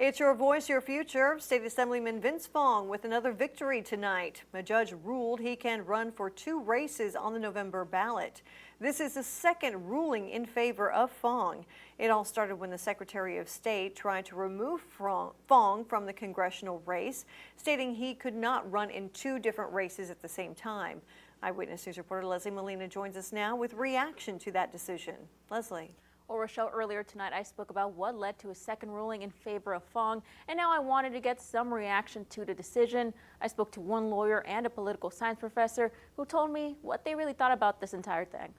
It's your voice, your future. State Assemblyman Vince Fong with another victory tonight. A judge ruled he can run for 2 races on the November ballot. This is the second ruling in favor of Fong. It all started when the Secretary of State tried to remove Fong from the congressional race, stating he could not run in 2 different races at the same time. Eyewitness News reporter Leslie Molina joins us now with reaction to that decision. Leslie. Well, Rochelle, earlier tonight I spoke about what led to a second ruling in favor of Fong, and now I wanted to get some reaction to the decision. I spoke to one lawyer and a political science professor who told me what they really thought about this entire thing.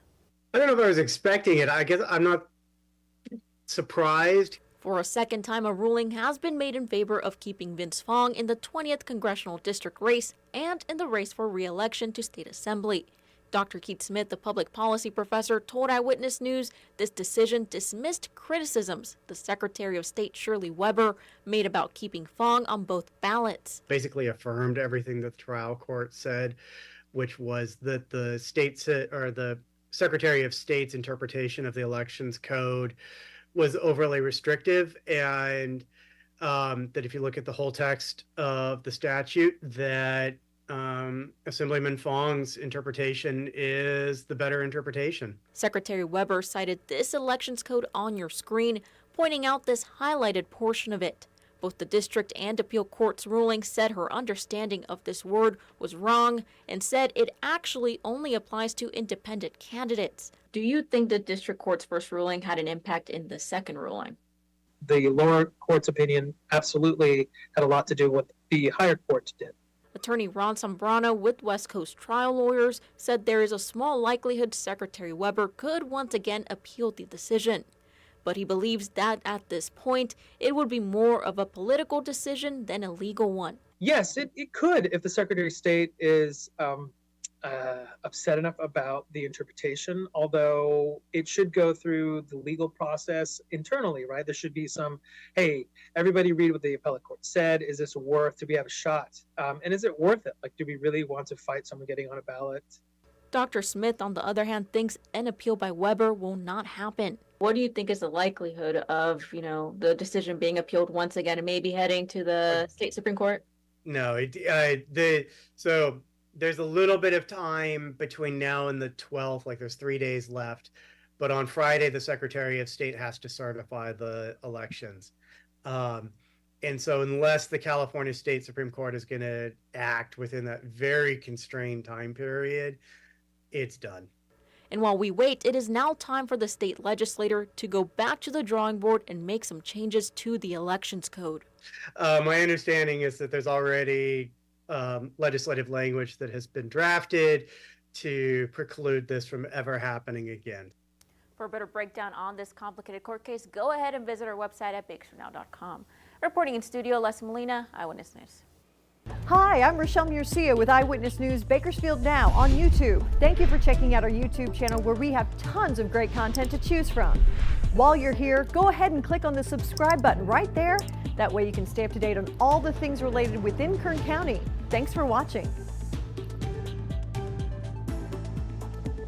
I don't know if I was expecting it. I guess I'm not surprised. For a second time, a ruling has been made in favor of keeping Vince Fong in the 20th Congressional District race and in the race for re-election to State Assembly. Dr. Keith Smith, the public policy professor, told Eyewitness News this decision dismissed criticisms the Secretary of State Shirley Weber made about keeping Fong on both ballots. Basically affirmed everything the trial court said, which was that the the Secretary of State's interpretation of the elections code was overly restrictive, and that if you look at the whole text of the statute, that Assemblyman Fong's interpretation is the better interpretation. Secretary Weber cited this elections code on your screen, pointing out this highlighted portion of it. Both the district and appeal court's ruling said her understanding of this word was wrong and said it actually only applies to independent candidates. Do you think the district court's first ruling had an impact in the second ruling? The lower court's opinion absolutely had a lot to do with what the higher court did. Attorney Ron Sombrano with West Coast Trial Lawyers said there is a small likelihood Secretary Weber could once again appeal the decision. But he believes that at this point, it would be more of a political decision than a legal one. Yes, it could if the Secretary of State is upset enough about the interpretation, although it should go through the legal process internally, right? There should be some, hey, everybody read what the appellate court said. Is this worth, do we have a shot? And is it worth it? Like, do we really want to fight someone getting on a ballot? Dr. Smith, on the other hand, thinks an appeal by Weber will not happen. What do you think is the likelihood of, the decision being appealed once again and maybe heading to the state Supreme Court? No, so there's a little bit of time between now and the 12th, like there's 3 days left. But on Friday, the Secretary of State has to certify the elections. And so unless the California State Supreme Court is going to act within that very constrained time period, it's done. And while we wait, it is now time for the state legislator to go back to the drawing board and make some changes to the elections code. My understanding is that there's already legislative language that has been drafted to preclude this from ever happening again. For a better breakdown on this complicated court case, go ahead and visit our website at bakersfieldnow.com. Reporting in studio, Leslie Molina, Eyewitness News. Hi, I'm Rochelle Murcia with Eyewitness News Bakersfield Now on YouTube. Thank you for checking out our YouTube channel where we have tons of great content to choose from. While you're here, go ahead and click on the subscribe button right there. That way you can stay up to date on all the things related within Kern County. Thanks for watching.